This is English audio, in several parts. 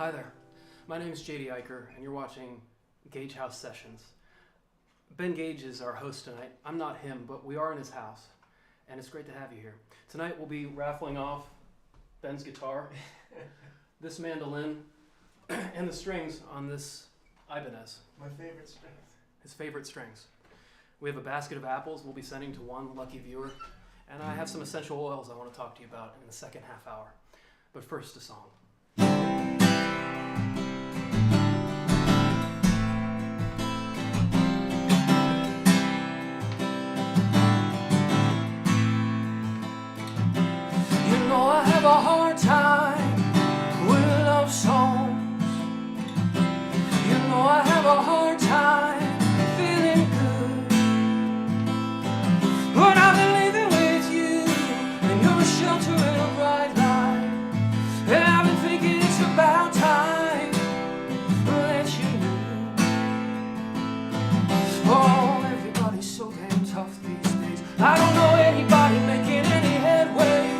Hi there, my name is JD Eicher, and you're watching Gage House Sessions. Ben Gage is our host tonight. I'm not him, but we are in his house, and it's great to have you here. Tonight we'll be raffling off Ben's guitar, this mandolin, and the strings on this Ibanez. My favorite strings. His favorite strings. We have a basket of apples we'll be sending to one lucky viewer, and I have some essential oils I want to talk to you about in the second half hour. But first, a song. I have a hard time with love songs. You know I have a hard time feeling good. But I've been living with you, and you're a shelter and a bright light. And I've been thinking it's about time that you knew. Oh, everybody's so damn tough these days. I don't know anybody making any headway.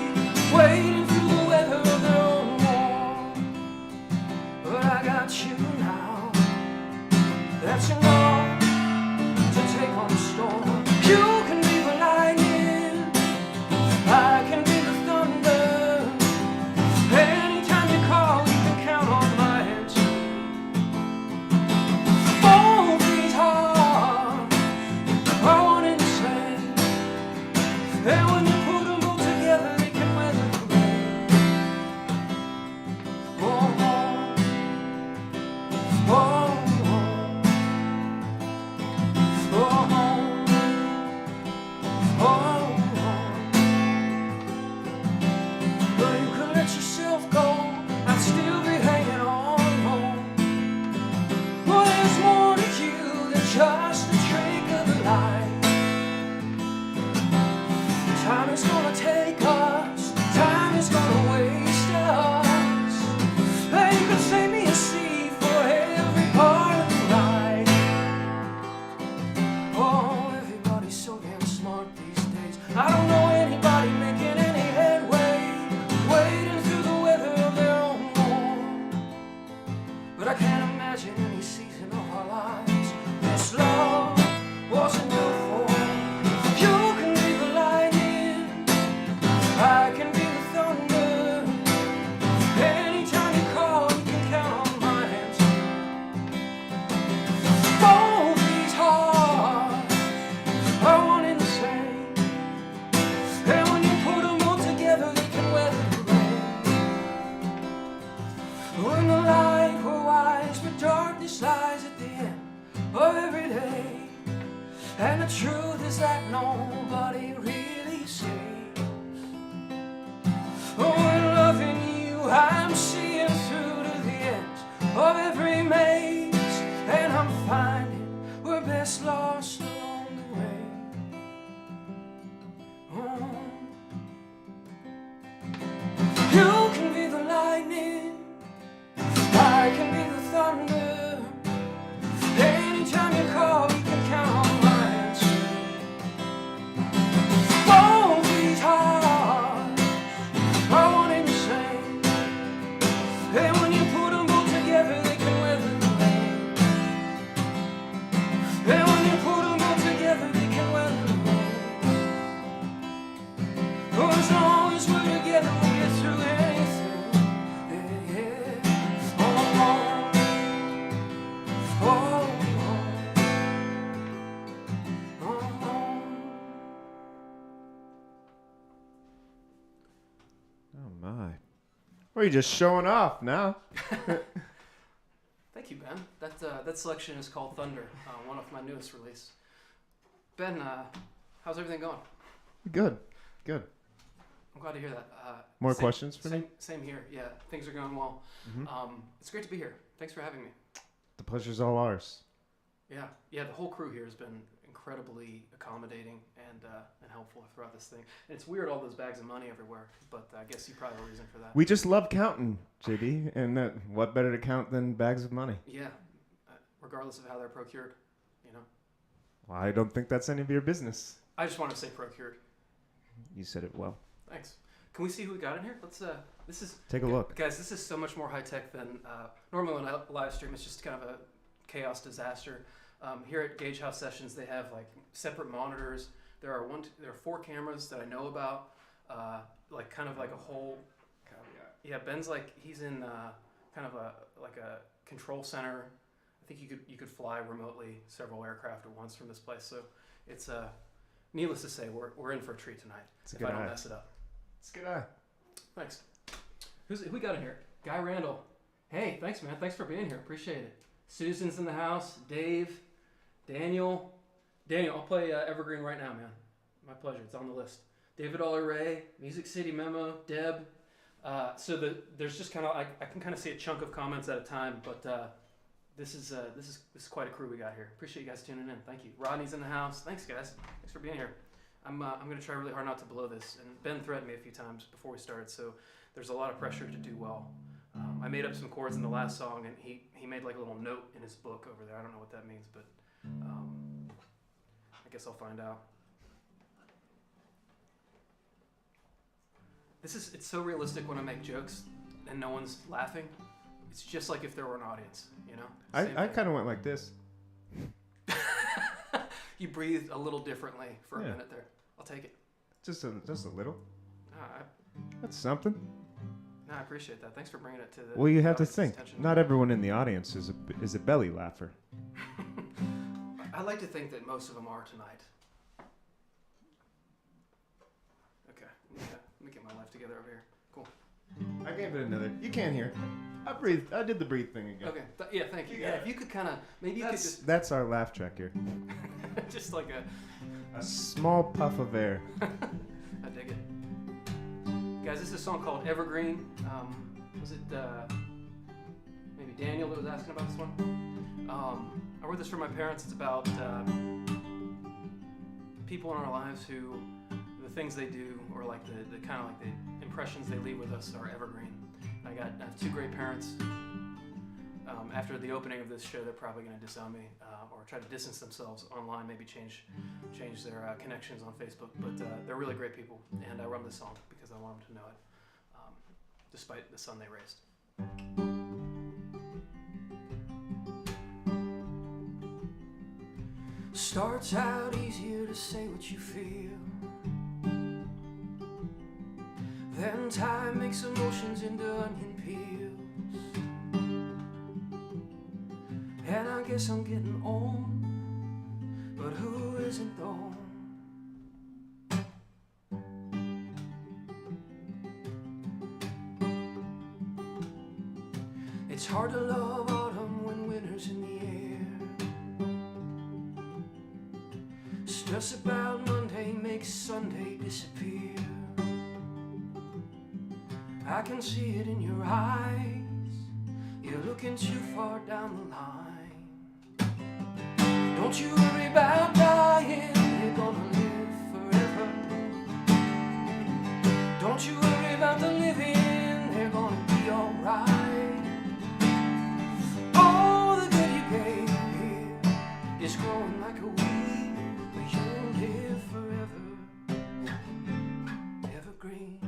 Waiting through the weather of their own war. But I got you now. That's enough to take on the storm. You can be the lightning, I can be the thunder. Anytime you call, you can count on my answer. Both these hearts are one and the same. And when you put them both together, they can weather the rain. Oh, oh, oh, oh, oh, oh. Well, you could let yourself go, I'd still be hanging on. Well, there's more to you than just a trick of the light. Time is gonna take us, time is gonna waste us. And you could save me a seat for every part of the ride. Oh, everybody's so damn smart these days. I don't know anybody making any headway, wading through the weather of their own war. But I can't imagine any season of our lives this love wasn't built for. You can be the lightning, I can be the thunder. Anytime you call, you can count on my answer. Both these hearts are one and the same. And when you put them all together, they can weather the rain. When the light were wise, but darkness lies at the end of every day. And the truth is that nobody really saves. Oh, in loving you, I'm seeing through to the end of every maze. And I'm finding we're best lost along the way. Oh. You can be the lightning, I can be the thunder. Anytime you call, you can count on my answer. Both these hearts are one and the same. And when you put them both together, they can weather the rain. And when you put them both together, they can weather the rain. Oh, as long as we're together, we'll get through anything. Yeah, yeah. Oh, oh, oh, oh, oh. Oh my. Well, you're just showing off now. Thank you, Ben. That selection is called Thunder, one of my newest release. Ben, how's everything going? Good. Good. I'm glad to hear that. More questions for me? Same here. Yeah, things are going well. Mm-hmm. It's great to be here. Thanks for having me. The pleasure's all ours. Yeah. The whole crew here has been incredibly accommodating and helpful throughout this thing. And it's weird, all those bags of money everywhere, but I guess you probably have a reason for that. We just love counting, JD, and what better to count than bags of money? Yeah, regardless of how they're procured, you know. Well, I don't think that's any of your business. I just want to say procured. You said it well. Thanks. Can we see who we got in here? Let's. This is. Take a look. Guys, this is so much more high tech than normally when I live stream. It's just kind of a chaos disaster. Here at Gage House Sessions, they have like separate monitors. There are 4 cameras that I know about. Like kind of like a whole. Yeah, Ben's like he's in kind of a control center. I think you could fly remotely several aircraft at once from this place. So it's needless to say we're in for a treat tonight. If I don't mess it up. It's a good eye. Thanks. Who we got in here? Guy Randall. Hey, thanks, man. Thanks for being here. Appreciate it. Susan's in the house. Dave, Daniel, I'll play Evergreen right now, man. My pleasure. It's on the list. David Aller-Ray, Music City Memo, Deb. So there's just kind of I can kind of see a chunk of comments at a time, but this is quite a crew we got here. Appreciate you guys tuning in. Thank you. Rodney's in the house. Thanks, guys. Thanks for being here. I'm going to try really hard not to blow this. And Ben threatened me a few times before we started, so there's a lot of pressure to do well. I made up some chords in the last song, and he made like a little note in his book over there. I don't know what that means, but I guess I'll find out. It's so realistic when I make jokes and no one's laughing. It's just like if there were an audience, you know? I kind of went like this. You breathed a little differently for a minute there. I'll take it. Just a little. No, That's something. I appreciate that. Thanks for bringing it to the. Well, you have to audience's think. attention. Not everyone in the audience is a belly laugher. I like to think that most of them are tonight. Okay, let me get my life together over here. Cool. I gave it another. You can't hear. I did the breathe thing again. Okay. Thank you. Yeah, if you could kind of maybe you could just That's our laugh track here. just like a. A small puff of air. I dig it. Guys, this is a song called Evergreen. Was it maybe Daniel that was asking about this one? I wrote this for my parents. It's about people in our lives who the things they do or like the kind of like the impressions they leave with us are evergreen. I have 2 great parents. After the opening of this show, they're probably going to disown me or try to distance themselves online, maybe change their connections on Facebook. But they're really great people, and I wrote this song because I want them to know it, despite the son they raised. Starts out easier to say what you feel. Then time makes emotions into onion peels. And I guess I'm getting old, but who isn't though? It's hard to love autumn when winter's in the air. Stress about Monday makes Sunday disappear. I can see it in your eyes. You're looking too far down the line. Don't you worry about dying, you're gonna live forever. Don't you worry about the living, they're gonna be alright. All the good you gave here is growing like a weed, but you'll live forever, evergreen.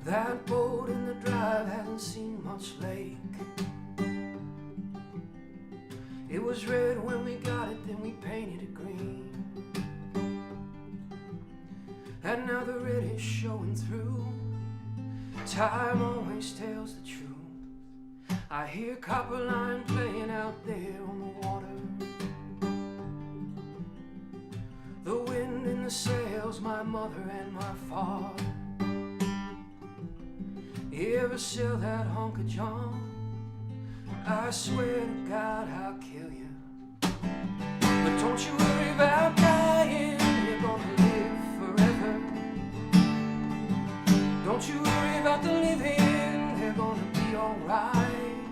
That boat in the drive hasn't seen much lake. It was red when we got it, then we painted it green. And now the red is showing through. Time always tells the truth. I hear copper line playing out there on the water. The wind in the sails, my mother and my father. You ever sell that hunk of John? I swear to God I'll kill you. But don't you worry about dying, you're gonna live forever. Don't you worry about the living, they're gonna be alright.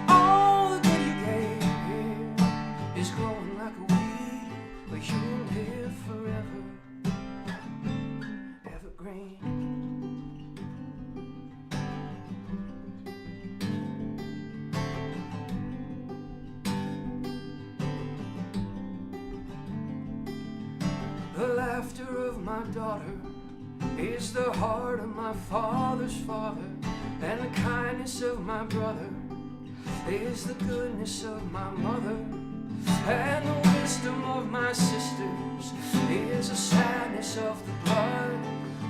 All the good you gave here is growing like a weed, but you'll live forever, evergreen. laughter of my daughter is the heart of my father's father, and the kindness of my brother is the goodness of my mother, and the wisdom of my sisters is the sadness of the blood,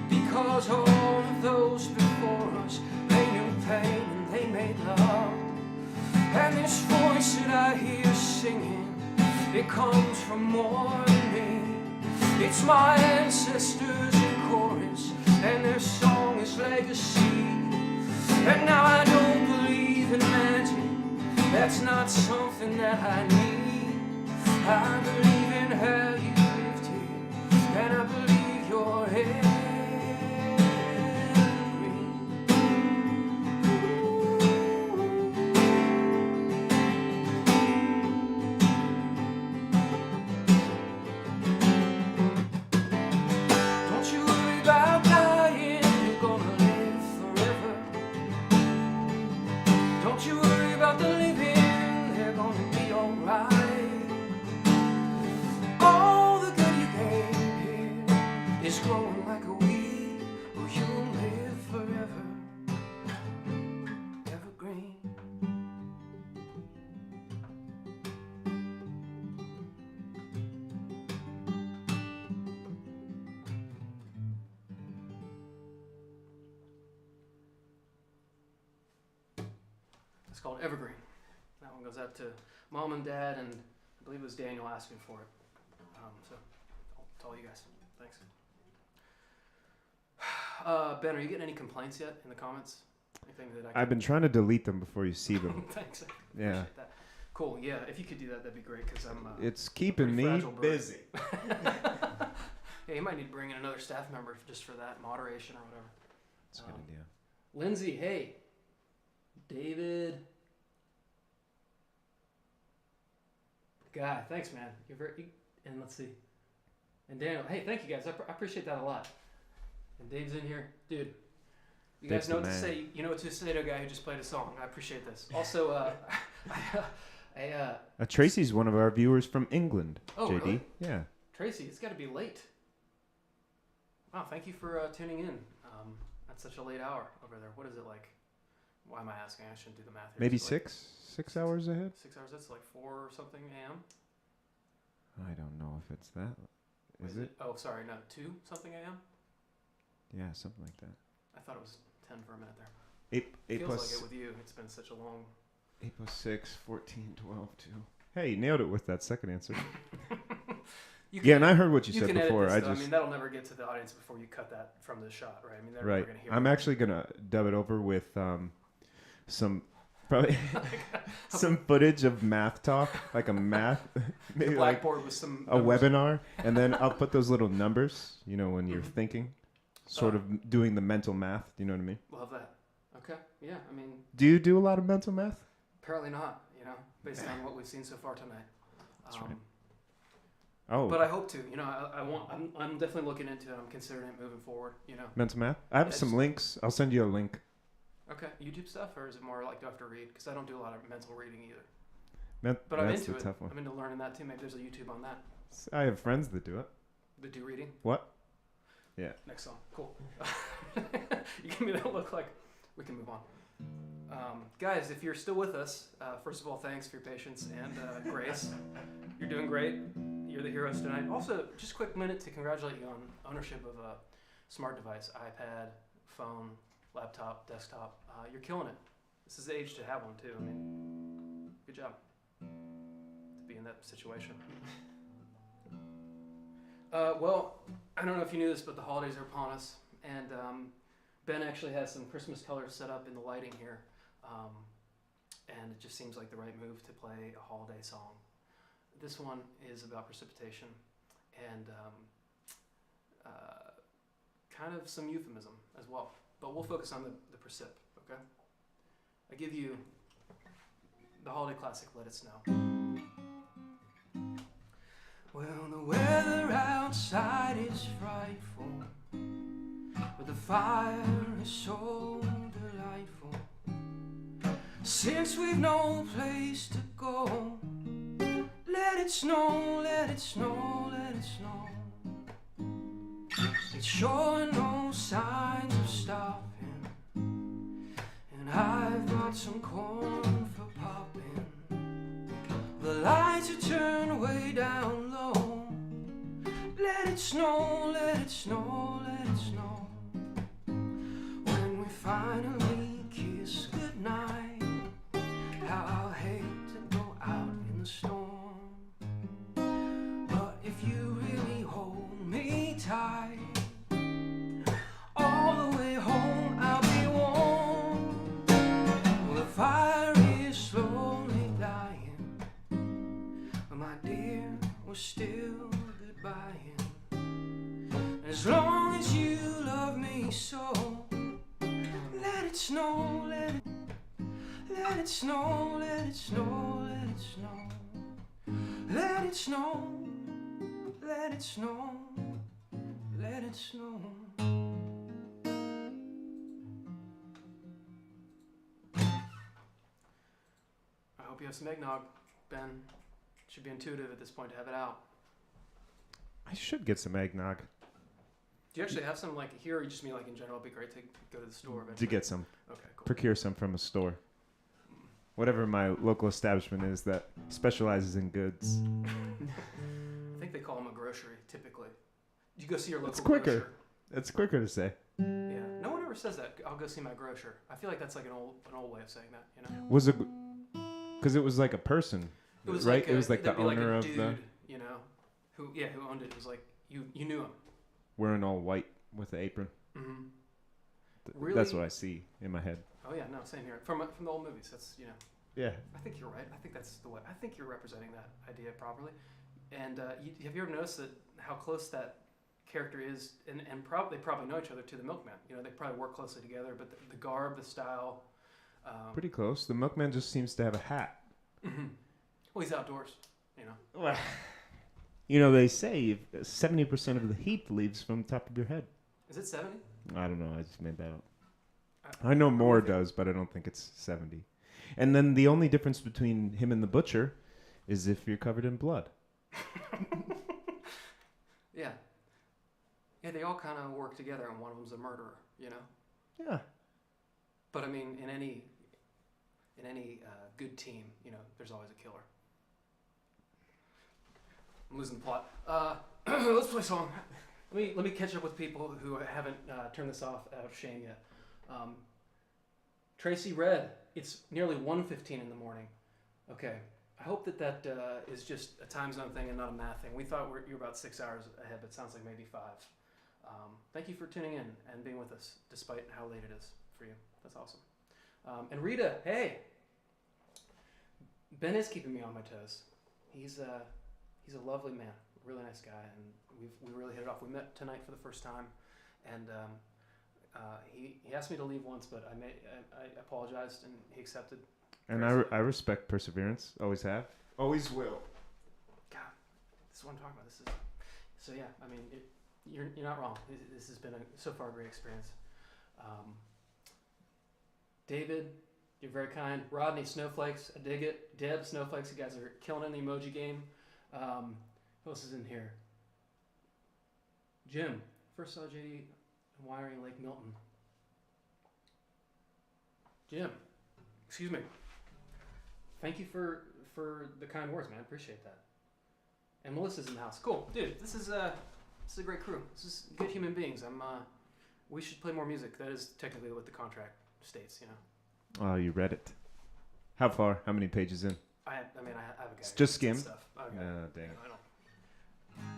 because all of those before us, they knew pain and they made love. And this voice that I hear singing, it comes from more than me. It's my ancestors in chorus, and their song is legacy. And now I don't believe in magic, that's not something that I need. I believe in how you lived here, and I believe you're evergreen. Don't you worry about dying, you're gonna live forever. Don't you worry about the living, they're gonna be alright. All the good you gave here is growing like a weed, or you'll live forever, evergreen. It's called Evergreen. That one goes out to Mom and Dad, and I believe it was Daniel asking for it. So, to all you guys, thanks. Ben, are you getting any complaints yet in the comments? Anything that I can... I've been trying to delete them before you see them. Thanks. I Yeah. appreciate that. Cool. Yeah, if you could do that, that'd be great, because I'm... It's keeping pretty me fragile bird. busy. Yeah, you might need to bring in another staff member just for that moderation or whatever. That's a good idea. Lindsay, hey. David. Guy, thanks, man. You're very... And let's see. And Daniel, hey, thank you guys. I appreciate that a lot. And Dave's in here. Dude, you Dave's guys know the what to man. say. You know what to say to a guy who just played a song. I appreciate this. Also, Tracy's one of our viewers from England. Oh, JD. really? Yeah. Tracy, it's got to be late. Wow, thank you for tuning in at such a late hour over there. What is it like? Why am I asking? I shouldn't do the math here. Maybe Is it like 6 hours ahead? 6 hours? That's like 4 or something a.m. I don't know if it's that. Is it? Oh, sorry, no, 2 something a.m. Yeah, something like that. I thought it was 10 for a minute there. 8 Feels plus like it with you. It's been such a long. 8 plus 6, 14, 12, 2. Hey, you nailed it with that second answer. You Yeah, and I heard what you said can edit before. this, I though. just I mean, that'll never get to the audience before you cut that from the shot, right? I mean, they're right. never going to hear I'm it. actually gonna dub it over with some probably some footage of math talk, like a math maybe like Blackboard with some a numbers. webinar, and then I'll put those little numbers. You know, when you're Mhm. thinking, sort of doing the mental math. Do you know what I mean? Love that. Okay. Yeah. I mean, Do you do a lot of mental math? apparently not. You know, based on what we've seen so far tonight. That's right. Oh, But I hope to. You know, I'm definitely looking into it. I'm considering it moving forward. You know. mental math. I have Yeah, some just- links. I'll send you a link. Okay. YouTube stuff, or is it more like do I have to read? Because I don't do a lot of mental reading either. But That's I'm into the it. tough one. I'm into learning that too. Maybe there's a YouTube on that. I have friends that do it. That do reading. What? Yeah. Next song. Cool. You give me that look like we can move on. Guys, if you're still with us, first of all, thanks for your patience and grace. You're doing great. You're the heroes tonight. Also, just a quick minute to congratulate you on ownership of a smart device, iPad, phone, laptop, desktop. You're killing it. This is the age to have one too. I mean, good job to be in that situation. Well, I don't know if you knew this, but the holidays are upon us, and Ben actually has some Christmas colors set up in the lighting here, and it just seems like the right move to play a holiday song. This one is about precipitation and kind of some euphemism as well, but we'll focus on the precip, okay? I give you the holiday classic, Let It Snow. Well, the weather outside is frightful, but the fire is so delightful. Since we've no place to go, let it snow, let it snow, let it snow. It's showing no signs of stopping, and I've got some corn for popping. The lights are turned way down low. Let it snow, let it snow, let it snow. When we finally kiss goodnight, how I'll hate to go out in the storm. But if you really hold me tight, all the way home I'll be warm. Well, the fire is slowly dying, but my dear, we're still goodbying. As long as you love me so, let it snow, let it snow, let it snow, let it snow, let it snow, let it snow, let it snow. I hope you have some eggnog, Ben. Should be intuitive at this point to have it out. I should get some eggnog. Do you actually have some like here, or you just mean like in general? It'd be great to go to the store To eventually. get some. Okay, cool. Procure some from a store. Whatever my local establishment is that specializes in goods. I think they call them a grocery typically. You go see your local It's quicker. grocer. It's quicker to say. Yeah, no one ever says that. I'll go see my grocer. I feel like that's like an old way of saying that. You know, Was it? Because it was like a person, it was right? like it was like the there'd be owner a of dude, the. you know, who owned it. It was like you knew him. Wearing all white with the apron. Mm-hmm. That's Really? what I see in my head. Oh yeah, no, same here. From the old movies. That's Yeah. I think you're right. I think that's the way. I think you're representing that idea properly. And have you ever noticed that how close that character is, and they probably know each other to the milkman. You know, they probably work closely together. But the garb, the style. Pretty close. The milkman just seems to have a hat. Mm-hmm. Well, he's outdoors. You know. Well, you know, they say 70% of the heat leaves from the top of your head. Is it 70? I don't know. I just made that up. I know more does, but I don't think it's 70. And then the only difference between him and the butcher is if you're covered in blood. Yeah. Yeah, they all kind of work together, and one of them's a murderer. You know. Yeah. But I mean, in any good team, you know, there's always a killer. I'm losing the plot. Let's play a song. Let me catch up with people who haven't turned this off out of shame yet. Tracy Red. It's nearly 1:15 in the morning. Okay. I hope that is just a time zone thing and not a math thing. We thought you're about 6 hours ahead, but it sounds like maybe 5. Thank you for tuning in and being with us, despite how late it is for you. That's awesome. And Rita, hey. Ben is keeping me on my toes. He's a lovely man, really nice guy, and we really hit it off. We met tonight for the first time, and he asked me to leave once, but I apologized, and he accepted. And I respect perseverance. Always have. Always will. God, this is what I'm talking about. So yeah. I mean, you're not wrong. This has been so far a great experience. David, you're very kind. Rodney, Snowflakes, I dig it. Deb, Snowflakes, you guys are killing it in the emoji game. Who else is in here? Jim, first saw JD wiring Lake Milton. Jim, excuse me. Thank you for the kind words, man. I appreciate that. And Melissa's in the house. Cool, dude. This is a great crew. This is good human beings. We should play more music. That is technically what the contract states, you know. Oh, you read it. How far? How many pages in? I have a guy. It's just skim? Stuff. Okay. Dang it. I don't.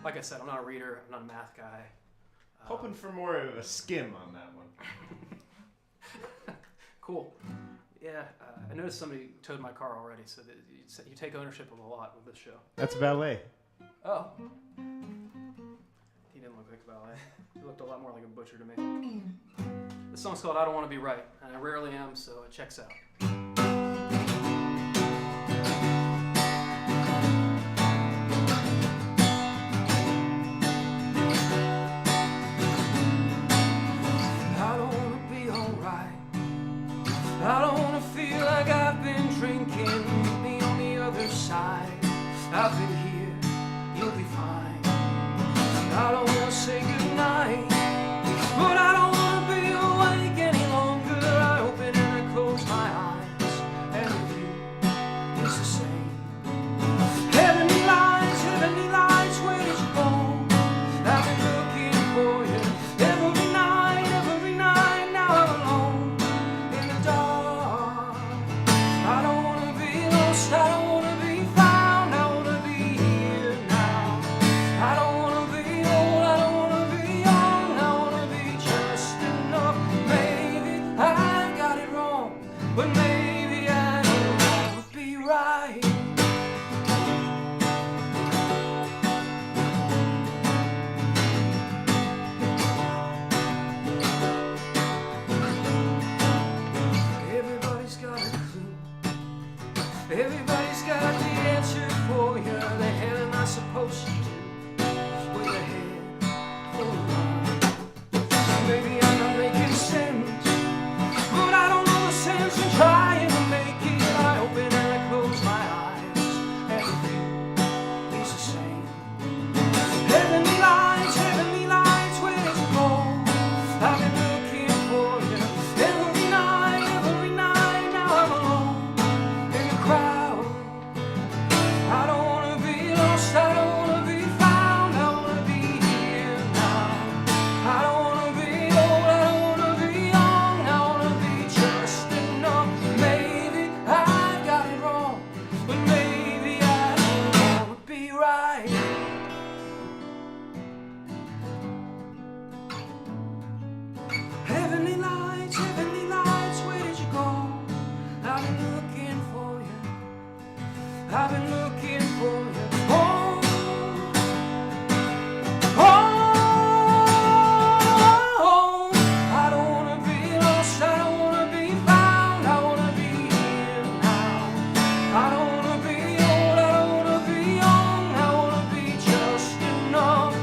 Like I said, I'm not a reader. I'm not a math guy. Hoping for more of a skim on that one. Cool. Yeah, I noticed somebody towed my car already, so that you take ownership of a lot with this show. That's valet. Oh. He didn't look like a valet. He looked a lot more like a butcher to me. The song's called I Don't Want to Be Right, and I rarely am, so it checks out. I don't want to be alright. I don't want to feel like I've been drinking. Meet me on the other side. I've been here, you'll be fine. I don't want to say goodnight. Everybody's got the answer for you. The hell am I supposed to do with a head full of love? Maybe I'm not making sense, but I don't know the sense in trying to make it. I open and I close my eyes, and the view is the same. Heavenly lights, where did you go? I've been looking for you every night. Now I'm alone in the crowd. I don't wanna be lost, I don't wanna be found, I wanna be here now. I don't wanna be old, I don't wanna be young, I wanna be just enough. Maybe I got it wrong, but maybe I don't wanna be right. Heavenly lights, where did you go? I've been looking for you. I've been looking for you. Oh, I don't wanna be lost, I don't wanna be found, I wanna be here now. I don't wanna be old, I don't wanna be young, I wanna be just enough.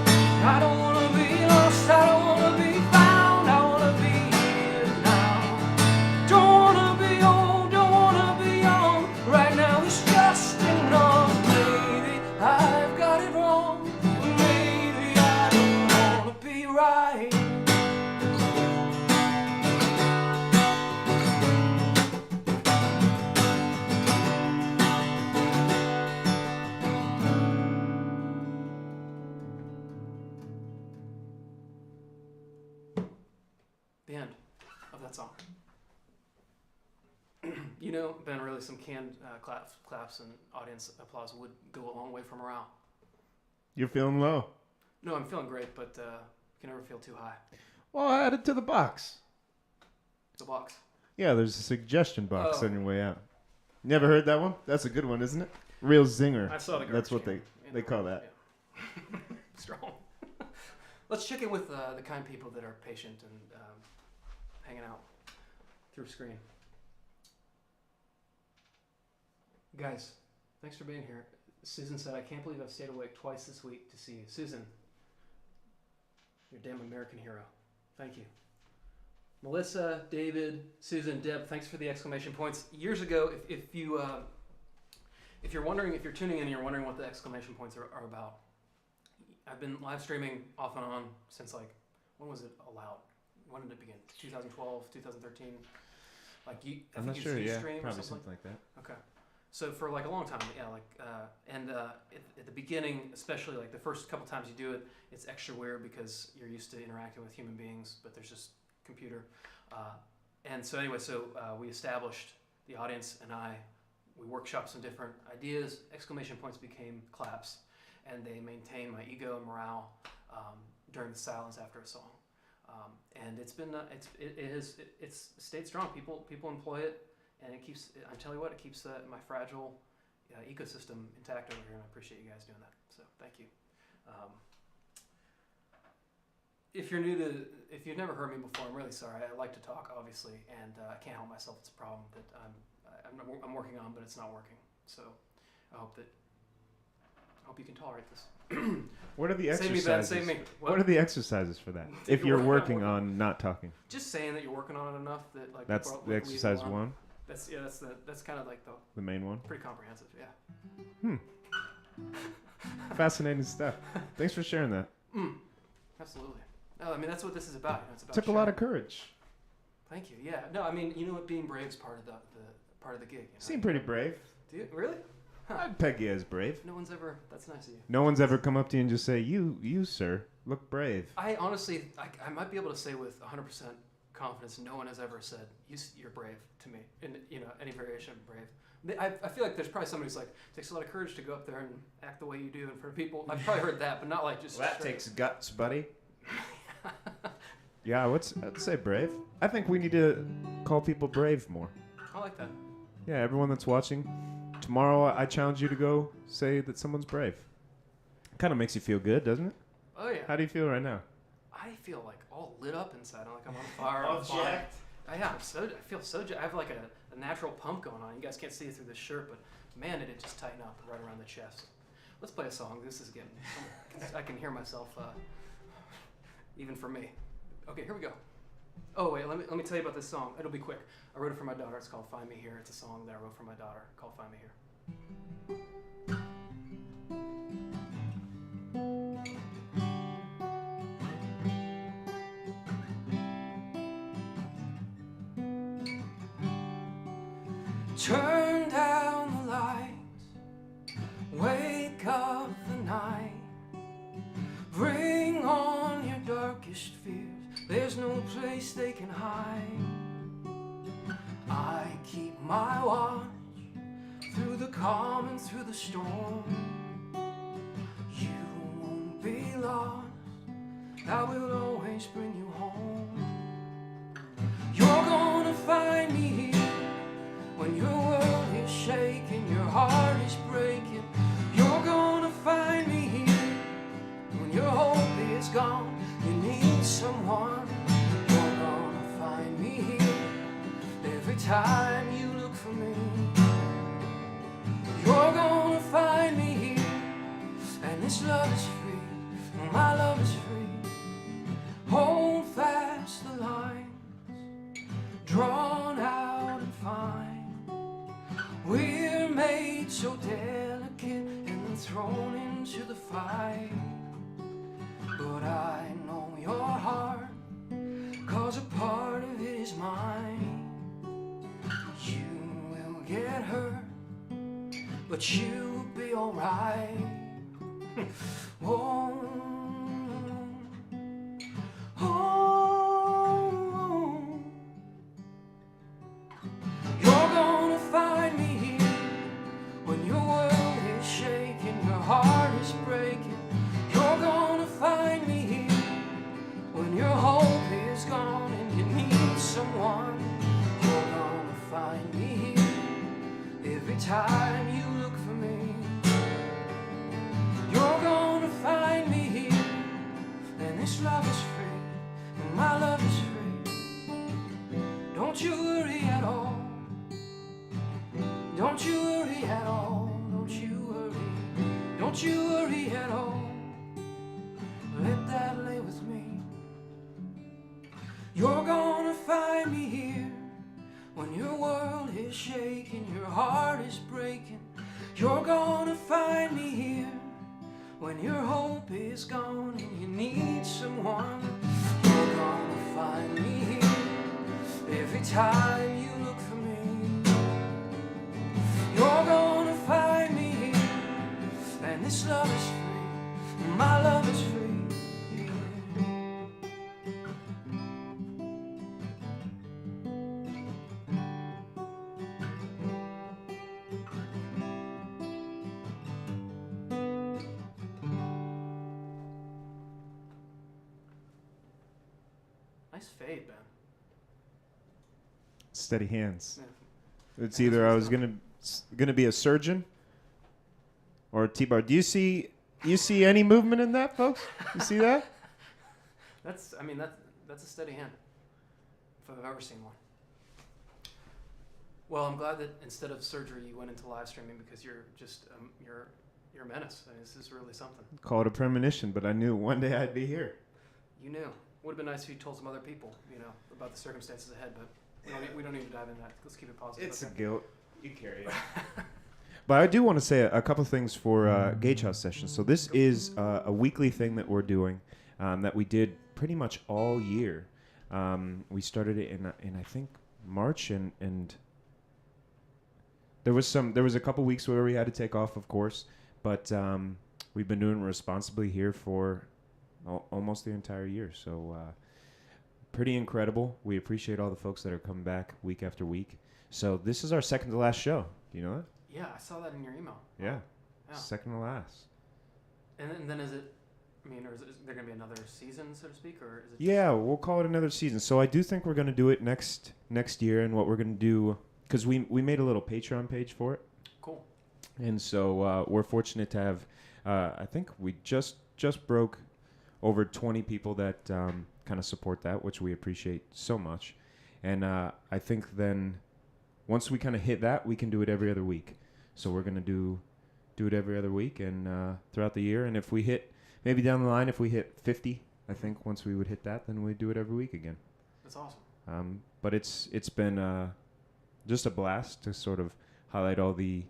I don't wanna be lost, I don't wanna be found, I wanna be here now. Don't wanna be old, don't wanna be young. Right now it's just enough. Maybe I've got it wrong, but maybe I don't wanna be right. The end of that song. You know, Ben, really some canned claps and audience applause would go a long way for morale. You're feeling low. No, I'm feeling great, but you can never feel too high. Well, add it to the box. The box. Yeah, there's a suggestion box Oh. on your way out. Never heard that one? That's a good one, isn't it? Real zinger. I saw the garbage That's what can in they the call room, that. yeah. Strong. Let's check in with the kind people that are patient and hanging out through screen. Guys, thanks for being here. Susan said, I can't believe I've stayed awake twice this week to see you. Susan, you're a damn American hero. Thank you. Melissa, David, Susan, Deb, thanks for the exclamation points. Years ago, if you're wondering, if you're tuning in and you're wondering what the exclamation points are about, I've been live streaming off and on since when was it allowed? When did it begin? 2012, 2013? I'm not sure, yeah. Ustream or Probably something like that. Okay. So for a long time, yeah, at the beginning, especially the first couple times you do it, it's extra weird because you're used to interacting with human beings, but there's just computer. And so anyway, we established, the audience and we workshopped some different ideas. Exclamation points became claps, and they maintain my ego and morale during the silence after a song. And it's been it's stayed strong. People employ it. And it keeps, I tell you what, it keeps my fragile ecosystem intact over here, and I appreciate you guys doing that. So thank you. If you've never heard me before, I'm really sorry. I like to talk, obviously, and I can't help myself. It's a problem that I'm working on, but it's not working. So I hope you can tolerate this. What are the Save me, exercises? Ben, save me. What are the exercises for that? If you're working on not talking. Just saying that you're working on it enough that That's people the exercise one? That's kind of the main one? pretty comprehensive, yeah. Fascinating stuff. Thanks for sharing that. Absolutely. No, I mean that's what this is about. It's about Took a lot sharing. of courage. Thank you. Yeah. No, I mean, you know what? Being brave is part of the gig. You know? Seem pretty brave. Do you really? I'd peg you as brave. No one's ever. That's nice of you. No one's ever come up to you and just say, "You, sir, look brave." I honestly, I might be able to say with 100% confidence, no one has ever said you're brave to me in any variation of brave. I feel like there's probably somebody who's like, it takes a lot of courage to go up there and act the way you do in front of people. I've probably heard that, but not just. Well, that straight. takes guts, buddy. Yeah, I'd say brave. I think we need to call people brave more. I like that. Yeah, everyone that's watching, tomorrow I challenge you to go say that someone's brave. Kind of makes you feel good, doesn't it? Oh yeah. How do you feel right now? I feel all lit up inside. I'm on fire. All I'm fine. jacked. I feel so. I have like a natural pump going on. You guys can't see it through this shirt, but man, did it just tighten up right around the chest. Let's play a song. This is getting. I can hear myself, even for me. Okay, here we go. Oh wait, let me tell you about this song. It'll be quick. I wrote it for my daughter. It's called "Find Me Here." It's a song that I wrote for my daughter called "Find Me Here." Turn down the lights, wake up the night, bring on your darkest fears, there's no place they can hide. I keep my watch through the calm and through the storm. You won't be lost, I will always bring you home. You're gonna find me here when your world is shaking, your heart is breaking. You're gonna find me here when your hope is gone, you need someone. You're gonna find me here every time you look for me. You're gonna find me here, and this love is free, my love is free. Hold fast the lines, drawn out and fine. We're made so delicate and then thrown into the fight. But I know your heart, 'cause a part of it is mine. You will get hurt, but you'll be alright. Oh, oh, you're gonna find me here when your world is shaking, your heart is breaking. You're gonna find me here when your hope is gone and you need someone. You're gonna find me here every time you look for me. You're gonna find me here, and this love is free, and my love is free. Don't you worry at all. Don't you worry at all. Don't you worry. Don't you worry at all. Let that lay with me. You're gonna find me here when your world is shaking, your heart is breaking. You're gonna find me here when your hope is gone and you need someone. You're gonna find me here every time you look for me. You're gonna find me here, and this love is free, my love is free. Nice fade, Ben. Steady hands. Yeah. It's either I was gonna be a surgeon or a T-bar. Do you see any movement in that, folks? You see that? That's a steady hand, if I've ever seen one. Well, I'm glad that instead of surgery you went into live streaming, because you're just you're a menace. I mean, this is really something. Call it a premonition, but I knew one day I'd be here. You knew. Would have been nice if you told some other people, about the circumstances ahead, but we don't need to dive into that. Let's keep it positive. It's okay? a guilt. You carry it. But I do want to say a couple things for Gauge House Sessions. So this is a weekly thing that we're doing that we did pretty much all year. We started it in I think March, and there was a couple weeks where we had to take off, of course, but we've been doing it responsibly here for almost the entire year. So pretty incredible. We appreciate all the folks that are coming back week after week. So this is our second to last show. Do you know that? Yeah, I saw that in your email. Yeah. Yeah. Second to last. And then is it? Or is there going to be another season, so to speak, or is it? Yeah, we'll call it another season. So I do think we're going to do it next year, and what we're going to do, because we made a little Patreon page for it. Cool. And so we're fortunate to have, I think we just broke over 20 people that kind of support that, which we appreciate so much. And I think then once we kind of hit that, we can do it every other week. So we're going to do it every other week and throughout the year. And if we hit, maybe down the line, if we hit 50, I think once we would hit that, then we'd do it every week again. That's awesome. But it's been just a blast to sort of highlight all the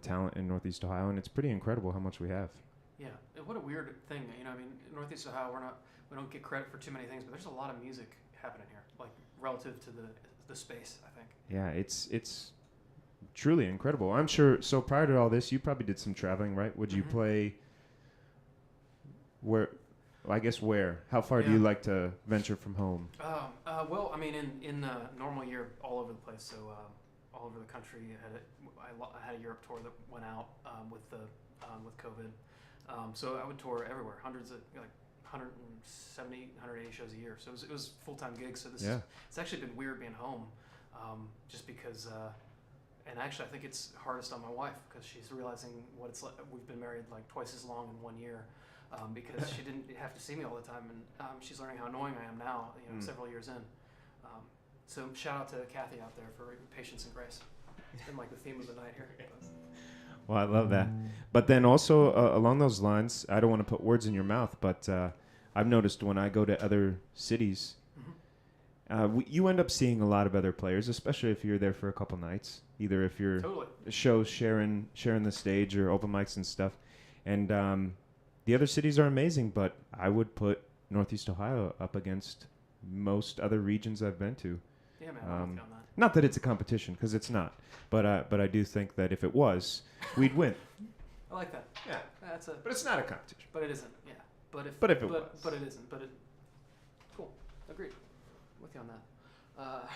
talent in Northeast Ohio, and it's pretty incredible how much we have. Yeah, what a weird thing. You know, I mean, Northeast Ohio, we don't get credit for too many things, but there's a lot of music happening here, like relative to the space, I think. Yeah, it's truly incredible. I'm sure. So prior to all this, you probably did some traveling, right? Would you play? Where? I guess where? How far do you like to venture from home? Well, I mean, in the normal year, all over the place. So all over the country. I had a Europe tour that went out with COVID. So I would tour everywhere, hundreds of 170, 180 shows a year. So it was full-time gigs. So it's actually been weird being home, just because. And actually, I think it's hardest on my wife because she's realizing what it's like. We've been married like twice as long in 1 year. Because she didn't have to see me all the time, and she's learning how annoying I am now, several years in. So shout out to Kathy out there for patience and grace. It's been like the theme of the night here. Well, I love that. But then also along those lines, I don't want to put words in your mouth, but I've noticed when I go to other cities, you end up seeing a lot of other players, especially if you're there for a couple nights, either if you're shows sharing the stage or open mics and stuff. And the other cities are amazing, but I would put Northeast Ohio up against most other regions I've been to. Yeah, man, I'm with you on that. Not that it's a competition, because it's not. But I do think that if it was, we'd win. I like that. Yeah, but it's not a competition. But it isn't. Yeah. But if it was. But it isn't. But it. Cool. Agreed. With you on that.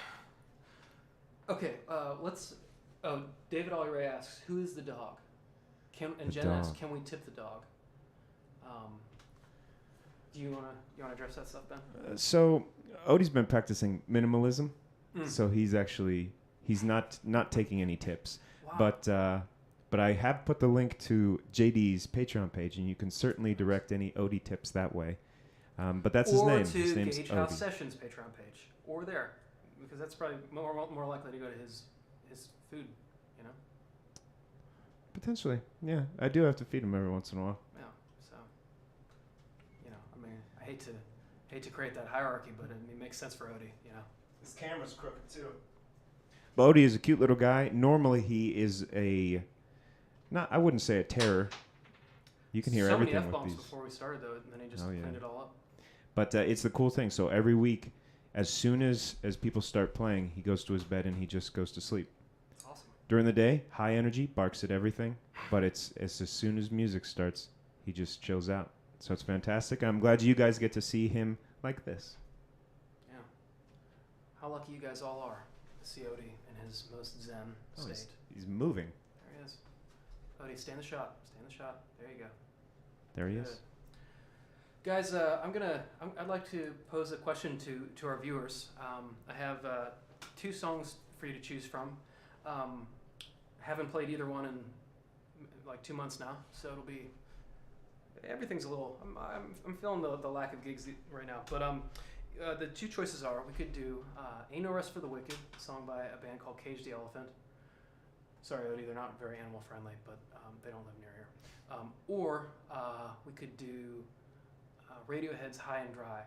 Okay. Let's. Oh, David Olleray asks, "Who is the dog?" Jen asks, "Can we tip the dog?" Do you wanna address that stuff, Ben? So Odie's been practicing minimalism, so he's not taking any tips. Wow. But I have put the link to JD's Patreon page, and you can certainly direct any Odie tips that way. But that's his name. His name's Gage Odie. House Sessions Patreon page, or there, because that's probably more likely to go to his food, Potentially, yeah. I do have to feed him every once in a while. Yeah. So, I mean, I hate to create that hierarchy, but it makes sense for Odie, His camera's crooked too. But Odie is a cute little guy. Normally, he is I wouldn't say a terror. You can hear everything many with F-bombs these. before we started, though, and then he just cleaned it all up. But it's the cool thing. So every week, as soon as people start playing, he goes to his bed and he just goes to sleep. That's awesome. During the day, high energy, barks at everything. But it's as soon as music starts, he just chills out. So it's fantastic. I'm glad you guys get to see him like this. Yeah. How lucky you guys all are to see Odie in his most zen state. He's moving. There he is. Odie, stay in the shot. Stay in the shot. There you go. There he is. Guys, I'd like to pose a question to our viewers. I have 2 songs for you to choose from. Haven't played either one in like 2 months now, so everything's a little. I'm feeling the lack of gigs right now. But the 2 choices are, we could do "Ain't No Rest for the Wicked," a song by a band called Cage the Elephant. Sorry, Odie, they're not very animal friendly, but they don't live near here. Or we could do Radiohead's "High and Dry,"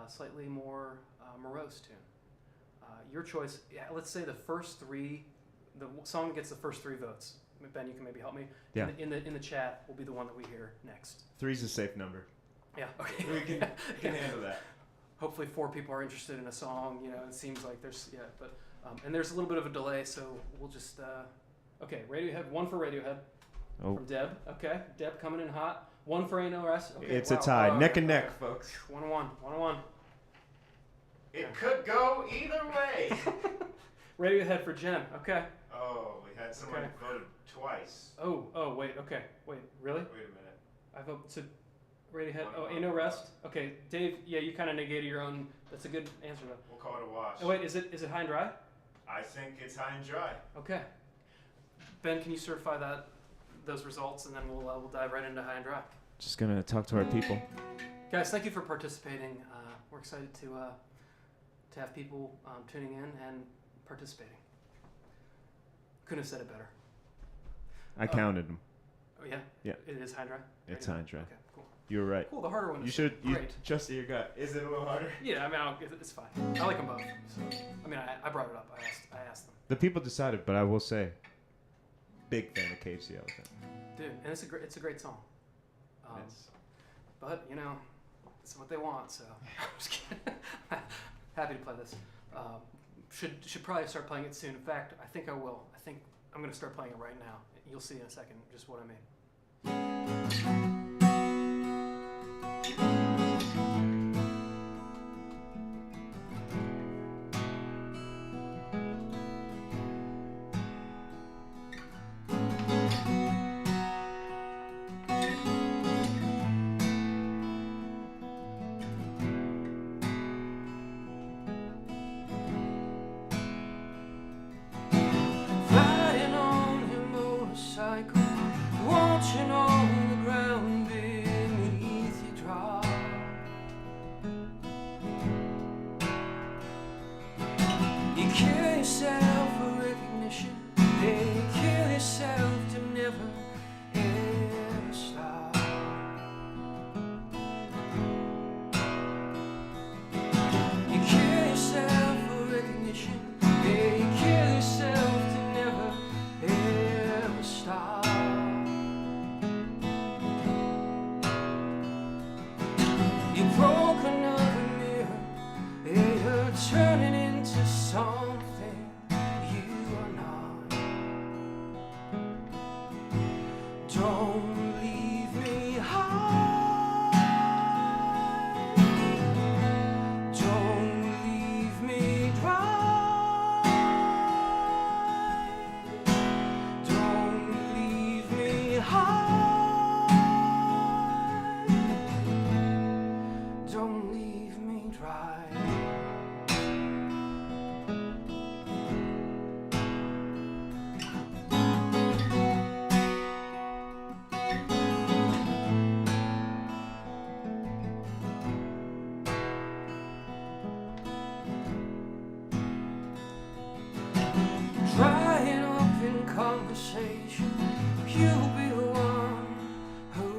slightly more morose tune. Your choice. Yeah, let's say the first 3, the song that gets the first 3 votes. Ben, you can maybe help me. Yeah. In the chat will be the one that we hear next. 3's a safe number. Yeah. Okay. We can handle that. Hopefully 4 people are interested in a song. It seems like there's but and there's a little bit of a delay, so we'll just okay. Radiohead. 1 for Radiohead. Oh. From Deb. Okay. Deb coming in hot. 1 for Ain't No Rest. Okay, it's a tie. Neck and neck, folks. 1-1. 1-1. It could go either way. Radiohead for Jen. Okay. Oh, we had someone voted twice. Oh, wait. Okay. Wait, really? Wait a minute. I vote to Radiohead. Ain't No Rest. Okay, Dave. Yeah, you kind of negated your own. That's a good answer though. We'll call it a wash. Oh wait, is it High and Dry? I think it's High and Dry. Okay. Ben, can you certify those results, and then we'll dive right into High and Dry. Just gonna talk to our people. Guys, thank you for participating. We're excited to to have people tuning in and participating. Couldn't have said it better. I counted them. Oh yeah. Yeah. It is Hydra. It's Hydra. Okay, cool. You were right. Cool. The harder one. You is should great. trust your gut. Is it a little harder? Yeah, I mean, it's fine. I like them both. So, I mean, I brought it up. I asked them. The people decided, but I will say, big fan of Cage the Elephant. Dude, and it's a great song. Yes. But you know, it's what they want. So I'm just kidding. Happy to play this. Should probably start playing it soon. In fact, I think I will. I think I'm gonna start playing it right now. You'll see in a second just what I mean. Flying on a motorcycle, watching all the ground beneath you drop. You kill yourself for recognition, then you kill yourself to never ever stop. You kill yourself for recognition, then you kill yourself to never ever stop. You broke another mirror, and you're turning into something you are not. Don't leave me high. Don't leave me dry. Don't leave me high. Don't leave me dry. Drying up in conversation, you'll be the one who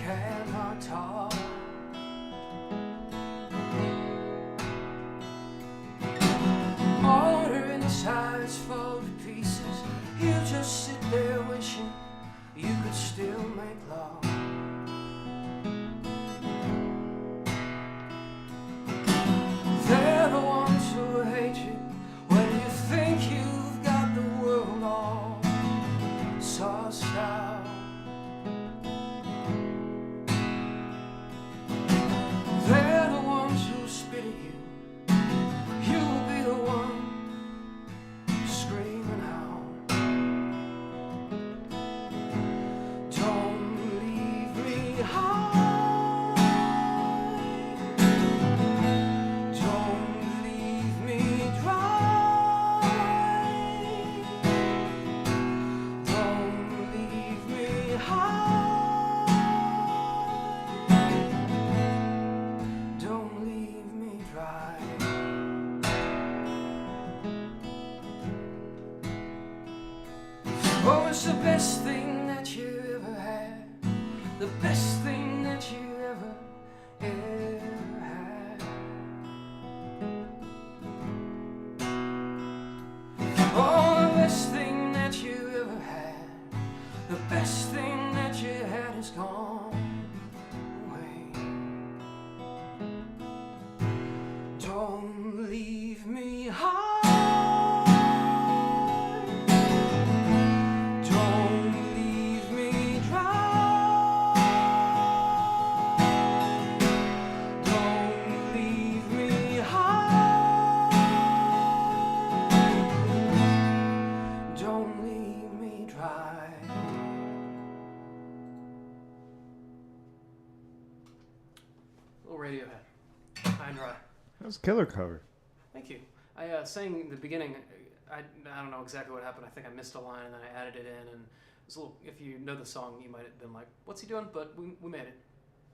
cannot talk. All your insides fall to pieces, you just sit there wishing you could still make love. They're the ones who hate you when you think you've got the world all sussed out. They're the ones who spit at you. You'll be the one screaming out. Don't leave me high. Don't leave me dry. Don't leave me high. Don't leave me dry. Oh, it's the best thing that you ever had. The best thing that you ever had. Oh, the best thing that you ever had. The best thing that you had is gone away. Don't leave me high. Don't leave me dry. Don't leave me high. Don't leave me dry. Little Radiohead. High and dry. That was a killer cover. Thank you. I sang in the beginning. I don't know exactly what happened. I think I missed a line and then I added it in. And it's a little. If you know the song, you might have been like, "What's he doing?" But we made it.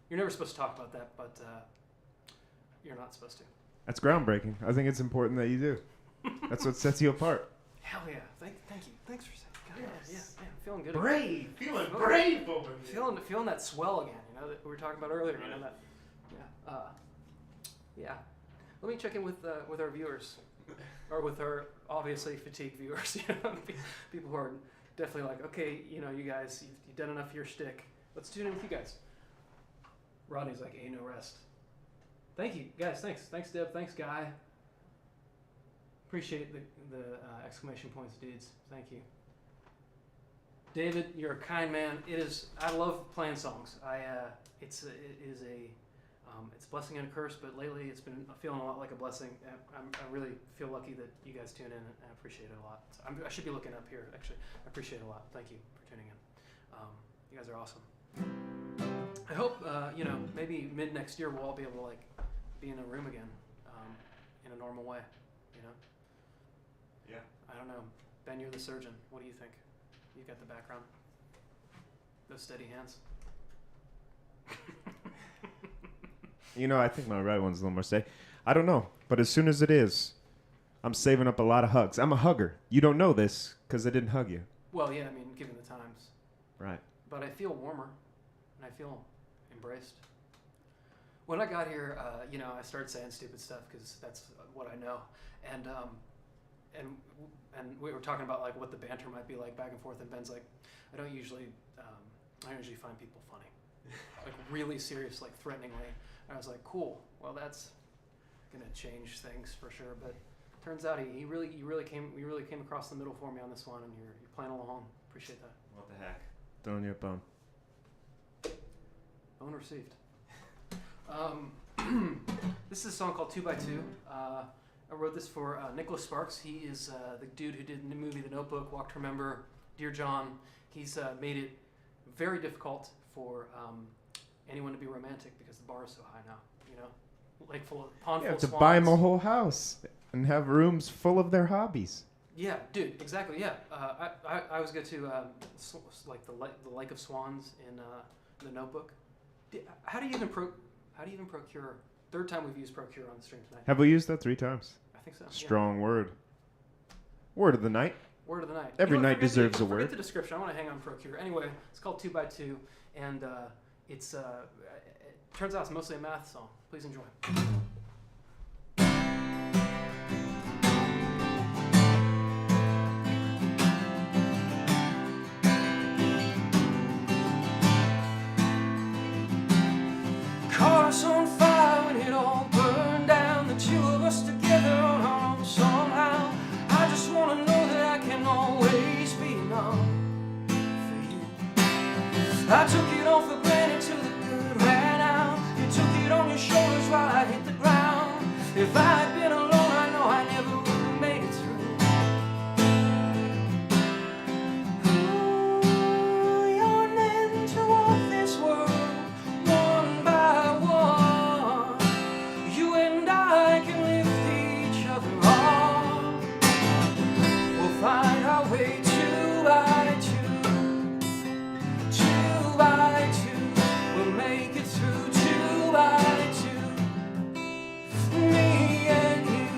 You're never supposed to talk about that, but you're not supposed to. That's groundbreaking. I think it's important that you do. That's what sets you apart. Hell yeah. Thank you. Thanks for saying. God, Yes. yeah, feeling good. Brave. Feeling brave over Feeling that swell again, you know, that we were talking about earlier, you know, that, yeah. Let me check in with our viewers, or with our obviously fatigued viewers, you know, people who are definitely like, okay, you know, you guys, you've done enough of your shtick. Let's tune in with you guys. Rodney's like, ain't no rest. Thank you, guys, thanks Deb, thanks Guy. Appreciate the exclamation points, dudes, thank you. David, you're a kind man. I love playing songs. It's a blessing and a curse, but lately it's been feeling a lot like a blessing. I really feel lucky that you guys tune in, and I appreciate it a lot. So I should be looking up here, actually. I appreciate it a lot. Thank you for tuning in. You guys are awesome. I hope, maybe mid next year we'll all be able to like be in a room again, in a normal way, you know? Yeah. I don't know. Ben, you're the surgeon. What do you think? You got the background? Those steady hands? You know, I think my right one's a little more steady. I don't know, but as soon as it is, I'm saving up a lot of hugs. I'm a hugger. You don't know this because I didn't hug you. Well, yeah, I mean, given the times. Right. But I feel warmer, and I feel embraced. When I got here, I started saying stupid stuff because that's what I know, and we were talking about like what the banter might be like back and forth, and Ben's like, I don't usually find people funny, like really serious, like threateningly. And I was like, cool. Well, that's gonna change things for sure. But turns out you really came across the middle for me on this one, and you're playing along. Appreciate that. What the heck? Throwing you a bone. Bone received. This is a song called 2x2. I wrote this for Nicholas Sparks. He is the dude who did the movie The Notebook, Walk to Remember, Dear John. He's made it very difficult for anyone to be romantic because the bar is so high now, you know? Like pond full of to swans. buy them a whole house and have rooms full of their hobbies. Yeah, dude, exactly, yeah. I was good to like the Lake of Swans in The Notebook. How do you even procure? Third time we've used procure on the stream tonight. Have we used that 3 times? I think so. Strong word. Word of the night. Word of the night. Every night deserves a Forget word. the description. I want to hang on procure. Anyway, it's called 2x2, and it turns out it's mostly a math song. Please enjoy. Caught us on fire when it all burned down. The two of us together on our own somehow. I just want to know that I can always be enough for you. I took it all for granted till the good ran out. You took it on your shoulders while I hit the ground. If I had been alone, I know I never would have made it through. Ooh, you're meant to walk this world one by one. You and I can lift each other up. We'll find our way 2 by 2, 2 by 2. We'll make it through 2 by 2. Me and you.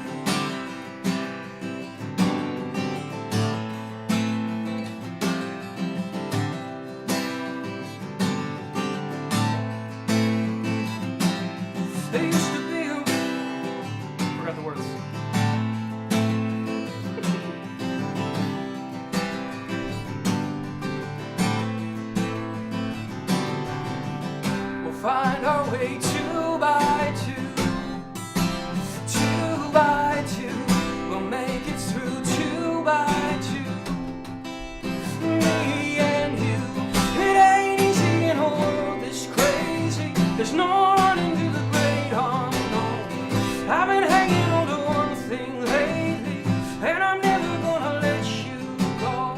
There used to be a... Forgot the words. We'll find our way 2 by 2, 2 by 2. We'll make it through 2 by 2. Me and you. It ain't easy in a world this crazy. There's no running to the great unknown. I've been hanging on to one thing lately, and I'm never gonna let you go.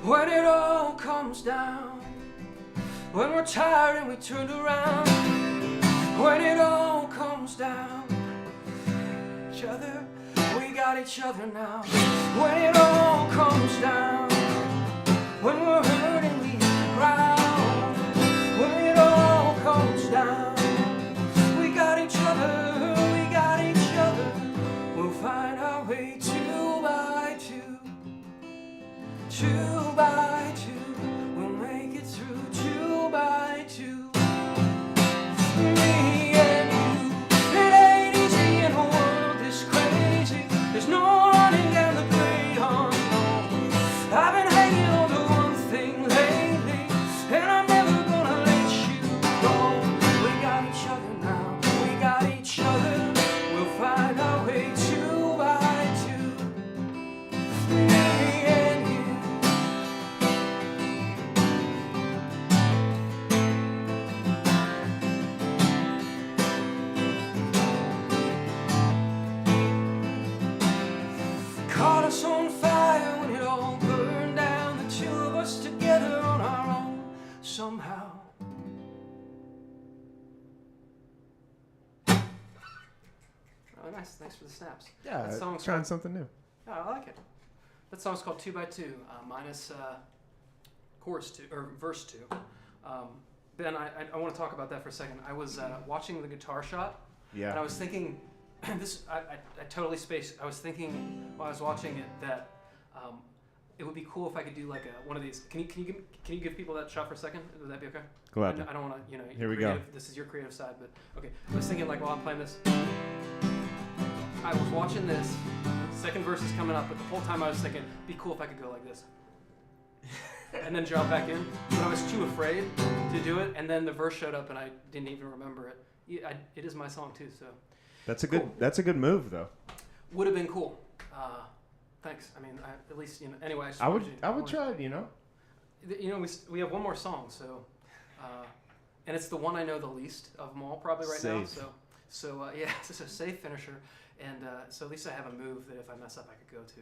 When it all comes down, when we're tired and we turn around, when it all comes down, each other, we got each other now. When it all comes down, when we're hurting, we hit the ground. Oh, nice. Thanks for the snaps. Yeah, That song's trying called- something new. Oh, I like it. That song's called 2x2, minus chorus 2 or verse 2. Ben, I want to talk about that for a second. I was watching the guitar shot, and I Yeah. was thinking, I totally spaced. I was thinking while I was watching it that it would be cool if I could do like one of these. Can you give people that shot for a second? Would that be okay? Glad. I don't want to, Here we go. This is your creative side, but okay. I was thinking like while I'm playing this, I was watching this. Second verse is coming up, but the whole time I was thinking, be cool if I could go like this. And then drop back in. But I was too afraid to do it, and then the verse showed up, and I didn't even remember it. It is my song too, so That's a Cool. good move though. would have been cool. Thanks. I mean, at least Anyway, I would wanted- try it, you know. We have one more song, so and it's the one I know the least of them all probably right now. Safe. So yeah, it's a safe finisher, and so at least I have a move that if I mess up I could go to.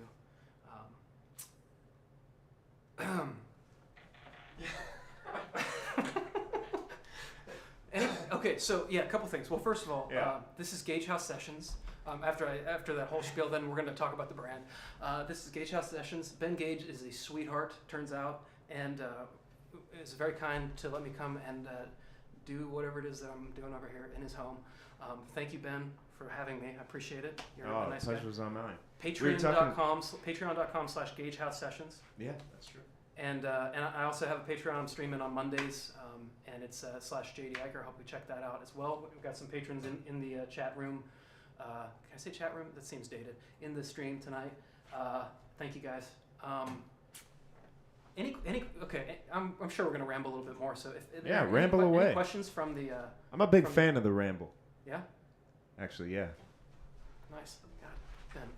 Okay, so yeah, a couple things. Well, first of all, Yeah. this is Gage House Sessions. After that whole spiel, then we're going to talk about the brand. This is Gage House Sessions. Ben Gage is a sweetheart, turns out, and is very kind to let me come and do whatever it is that I'm doing over here in his home. Thank you, Ben, for having me. I appreciate it. You're a nice guy. pleasure was on mine. Patreon.com/Gage House Sessions. Yeah, that's true. And I also have a Patreon I'm streaming on Mondays, and it's /JD Eicher. I hope you check that out as well. We've got some patrons in the chat room. Can I say chat room? That seems dated. In the stream tonight. Thank you guys. Okay, I'm sure we're gonna ramble a little bit more. So if there are ramble any away. questions from the I'm a big From- fan of the ramble. yeah, Actually, yeah. nice. God, Ben,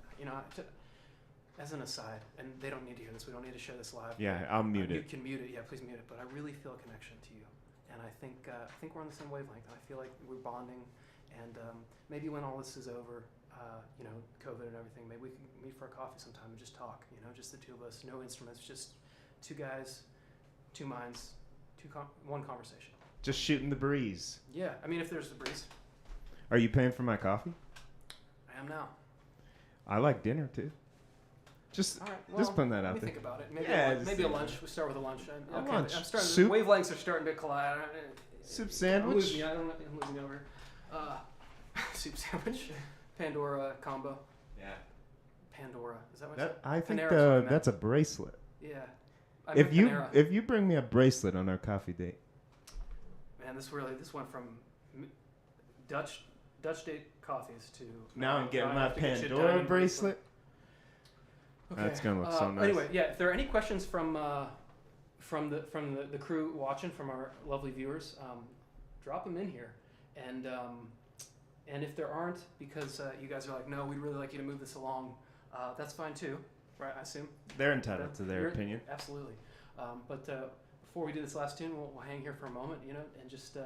as an aside, and they don't need to hear this. We don't need to share this live. Yeah, I'll mute You it. can mute it. Yeah, please mute it. But I really feel a connection to you, and I think we're on the same wavelength. I feel like we're bonding, and maybe when all this is over, COVID and everything, maybe we can meet for a coffee sometime and just talk. Just the two of us, no instruments, just two guys, two minds, one conversation. Just shooting the breeze. Yeah, I mean, if there's the breeze, Are you paying for my coffee? I am now. I like dinner too. Just All right. Well, just putting that let out me there. think about it. Maybe Yeah, a, just maybe a think lunch. about We start with a lunch. A Okay, lunch. I'm starting. Soup? Wavelengths are starting to collide. Soup I'm sandwich? losing, I'm losing over. Soup sandwich, Pandora combo. Yeah. Pandora. Is that what? I said? I think Panera's what I meant. that's a bracelet. Yeah. I If meant Panera. you bring me a bracelet on our coffee date, Man, this went from Dutch date coffees to now I'm getting I my have to get you a Pandora diamond bracelet. Okay. That's gonna look so nice. Anyway, yeah. If there are any questions from the crew watching, from our lovely viewers, drop them in here, and if there aren't, because you guys are like, no, we'd really like you to move this along, that's fine too, right? I assume. They're entitled to their You're- opinion. Absolutely. But before we do this last tune, we'll hang here for a moment, and just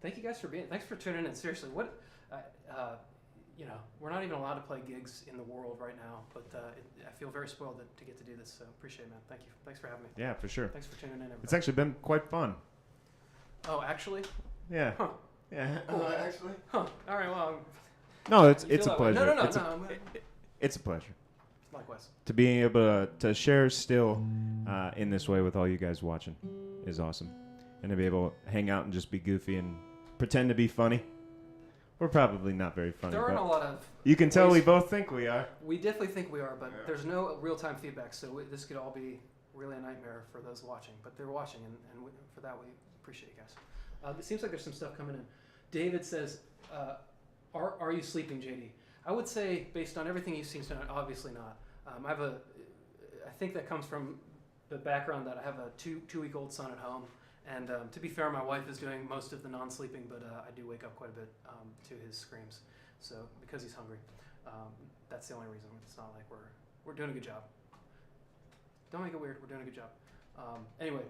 thank you guys for thanks for tuning in. Seriously, we're not even allowed to play gigs in the world right now, but I feel very spoiled to get to do this. So appreciate it, man. Thank you. Thanks for having me. Yeah, for sure. Thanks for tuning in, everybody. It's actually been quite fun. Oh, actually? Yeah. Huh. Yeah. Cool. Actually. Huh. All right. Well, No, it's you feel a that way. pleasure. No. It's a, it's a pleasure Likewise. to be able to share still in this way with all you guys watching is awesome, and to be able to hang out and just be goofy and pretend to be funny. We're probably not very funny, There aren't a but lot of. you can tell we ways- both think we are. We definitely think we are, but Yeah. there's no real-time feedback, so this could all be really a nightmare for those watching. But they're watching, and for that we appreciate you guys. It seems like there's some stuff coming in. David says, "Are you sleeping, JD?" I would say, based on everything you've seen tonight, obviously not. I think that comes from the background that I have a two-week-old son at home, and to be fair, my wife is doing most of the non-sleeping, but I do wake up quite a bit to his screams. So because he's hungry, that's the only reason. It's not like we're doing a good job. Don't make it weird. We're doing a good job. Anyway,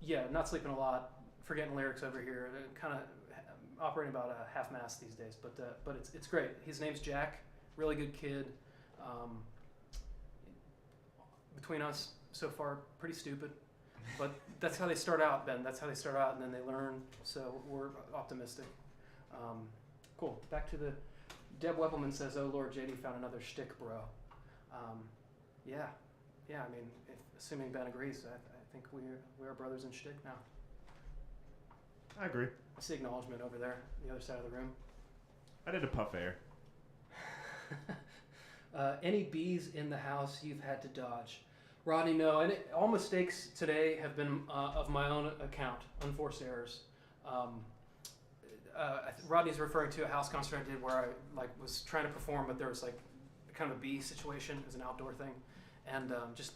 yeah, not sleeping a lot, forgetting lyrics over here, kind of operating about a half-mast these days. But it's great. His name's Jack. Really good kid. Between us, so far, pretty stupid. But that's how they start out, Ben. That's how they start out, and then they learn. So we're optimistic. Cool. Back to Deb Weppelman says, "Oh Lord, JD found another shtick, bro." Yeah. I mean, assuming Ben agrees, I think we are brothers in shtick now. I agree. I see acknowledgement over there, the other side of the room. I did a puff air. Any bees in the house you've had to dodge? Rodney, no. And all mistakes today have been of my own account, unforced errors. Rodney's referring to a house concert I did where I was trying to perform, but there was kind of a bee situation. It was an outdoor thing, and just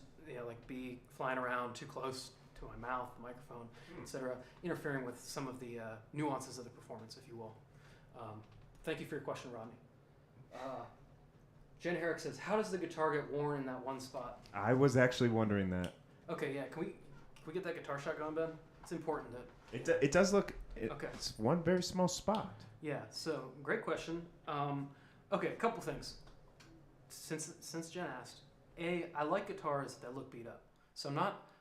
bee flying around too close to my mouth, the microphone, etc., interfering with some of the nuances of the performance, if you will. Thank you for your question, Rodney. Jen Herrick says, "How does the guitar get worn in that one spot?" I was actually wondering that. Okay, yeah. Can we get that guitar shot going, Ben? It's important that. It does look. Okay. It's one very small spot. Yeah. So great question. Okay, a couple things. Since Jen asked, I like guitars that look beat up. So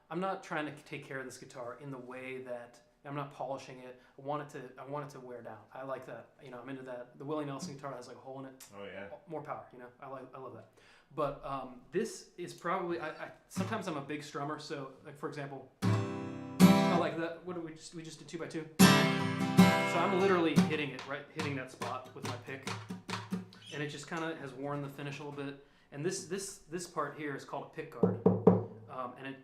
I'm not trying to take care of this guitar in the way that I'm not polishing it. I want it to wear down. I like that. I'm into that. The Willie Nelson guitar has a hole in it. Oh yeah. More power. I love that. But this is probably sometimes I'm a big strummer. So for example, I like that. What did we just did 2x2. So I'm literally hitting that spot with my pick, and it just kind of has worn the finish a little bit. And this part here is called a pick guard, and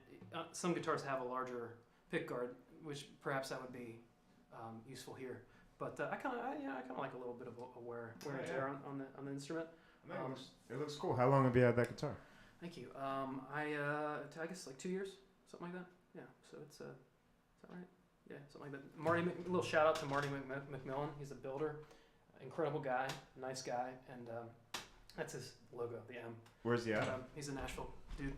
some guitars have a larger pick guard, which perhaps that would be useful here. But I kind of like a little bit of a wear and tear on the instrument. It looks cool. How long have you had that guitar? Thank you. I guess 2 years, something like that. Yeah. So is that right? Yeah, something like that. A little shout out to Marty McMillan. He's a builder, incredible guy, nice guy, and that's his logo, the M. Where's he at? He's a Nashville dude,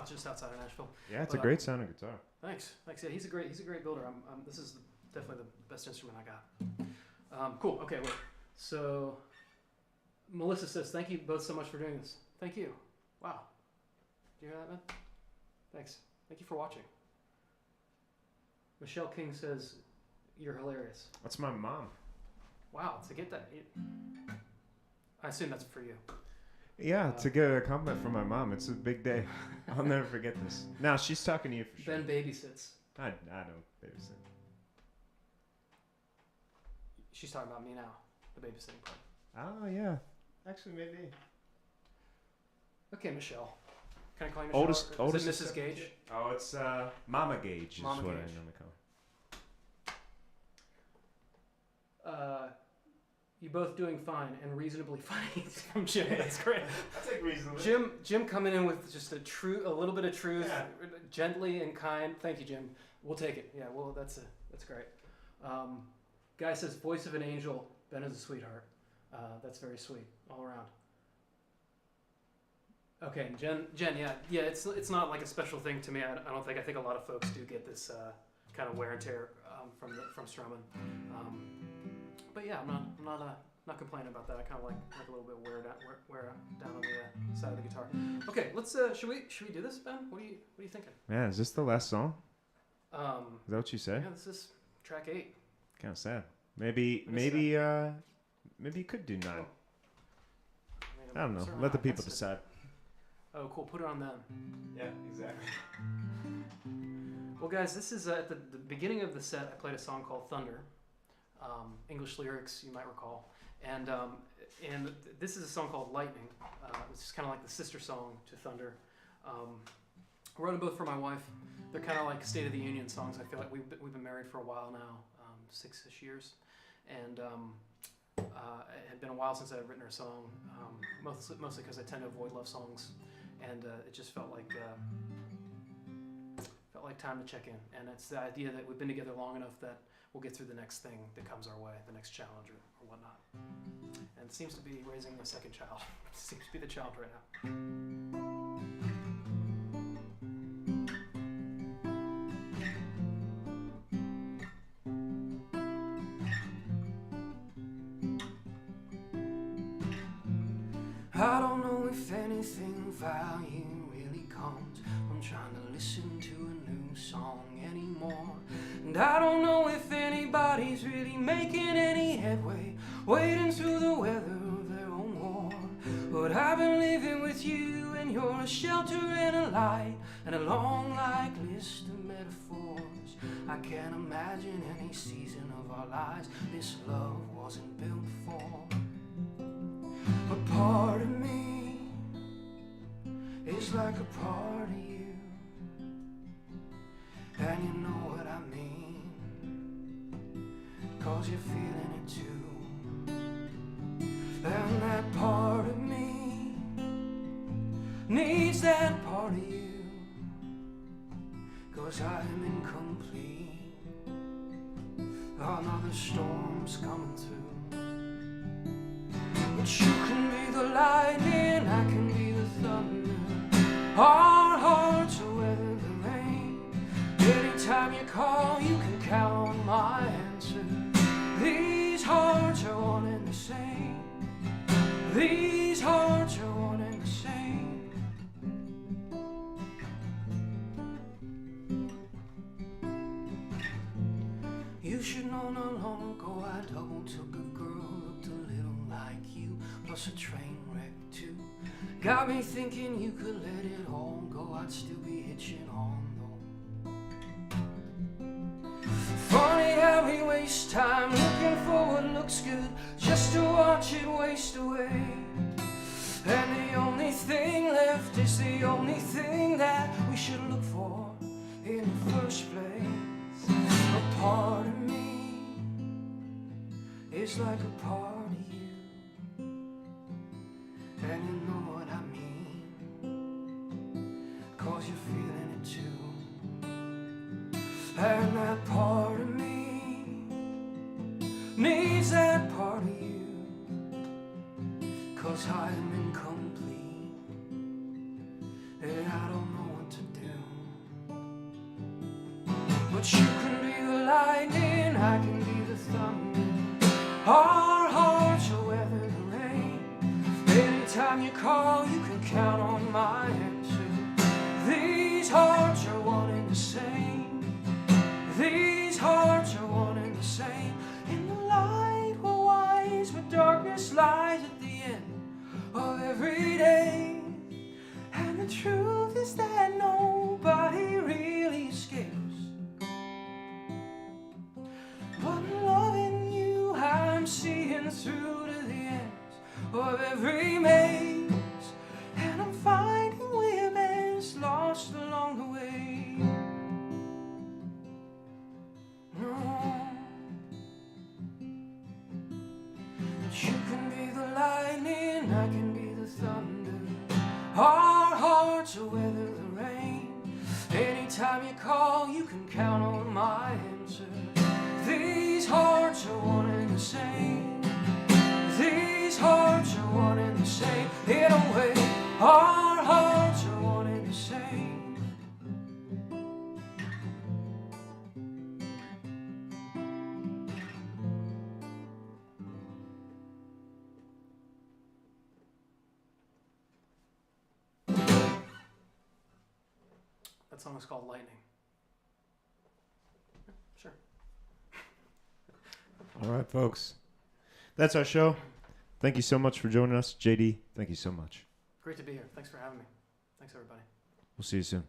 just outside of Nashville. Yeah, it's a great sounding guitar. Thanks. Yeah, he's a great builder. This is definitely the best instrument I got. Cool. Okay, wait. So Melissa says, "Thank you both so much for doing this." Thank you. Wow. Do you hear that, man? Thanks. Thank you for watching. Michelle King says, "You're hilarious." That's my mom. Wow, to get that. I assume that's for you. Yeah, to get a compliment from my mom, it's a big day. I'll never forget this. Now, she's talking to you for sure. Ben babysits. I don't babysit. She's talking about me now, the babysitting part. Oh, yeah. Actually, maybe. Okay, Michelle. Can I call you Michelle? Oldest is it Mrs. Gage? Oh, it's Mama Gage is Mama what Gage. I normally call her. You both doing fine and reasonably funny from Jim. That's great. That's like reasonably. Jim coming in with just a little bit of truth, gently and kind. Thank you, Jim. We'll take it. Yeah, well, that's great. Guy says, "Voice of an angel. Ben is a sweetheart." That's very sweet all around. Okay, Jen, yeah. It's not like a special thing to me. I don't think. I think a lot of folks do get this kind of wear and tear from strumming. But yeah, I'm not complaining about that. I kind of like a little bit wear down on the side of the guitar. Okay, let's should we do this, Ben? What are you thinking? Man, is this the last song? Is that what you said? Yeah, this is track 8. Kind of sad. Maybe you could do 9. I don't know. Let the people decide. Oh, cool. Put it on them. Yeah, exactly. Well, guys, this is at the beginning of the set. I played a song called Thunder. English lyrics, you might recall, and this is a song called Lightning. It's just kind of like the sister song to Thunder. I wrote them both for my wife. They're kind of like State of the Union songs. I feel like we've been married for a while now, 6-ish years, and it had been a while since I had written her a song. Mostly because I tend to avoid love songs, and it just felt like time to check in. And it's the idea that we've been together long enough that we'll get through the next thing that comes our way, the next challenge or whatnot. And it seems to be raising a second child. It seems to be the challenge right now. I don't know if anything value really comes from trying to listen to a new song anymore. And I don't know if anybody's really making any headway, wading through the weather of But I've been living with you, and you're a shelter and a light, and a long like list of metaphors. I can't imagine any season of our lives this love wasn't built for. But part of me is like a part of you, and you know what I mean, 'cause you're feeling it too. And that part of me needs that part of you, 'cause I'm incomplete. Another storm's coming through. But you can be the lightning, I can be the thunder. Our hearts will weather the rain. Anytime you call, you can count on my answer. These hearts are one and the same. These hearts are one and the same. You should know not long ago I double took a girl who looked a little like you, plus a train wreck too. Got me thinking you could let it all go, I'd still be hitching on though. Funny how we waste time looking for what looks good, just to watch it waste away. And the only thing left is the only thing that we should look for in the first place. A part of me is like a part of you, and you know what I mean, 'cause you're feeling it too. And that part of me needs that part of you, 'cause I'm incomplete, and I don't know what to do. But you can be the lightning, I can be the thunder. Our hearts will weather the rain. Anytime you call, you can count on my answer. These hearts are one and the same. These hearts are one and the same. In the light we're wise, but darkness lies at the end of every day. And the truth is that nobody really escapes. But loving you, I'm seeing through to the ends of every maze, and I'm finding women's lost along the way. No. You can be the lightning, I can be the thunder. Our hearts will weather the rain. Anytime you call, you can count on my answer. These hearts are one and the same. These hearts are one and the same. In a way, our hearts are one and the same. That song is called Lightning. Sure. All right, folks. That's our show. Thank you so much for joining us. JD, thank you so much. Great to be here. Thanks for having me. Thanks, everybody. We'll see you soon.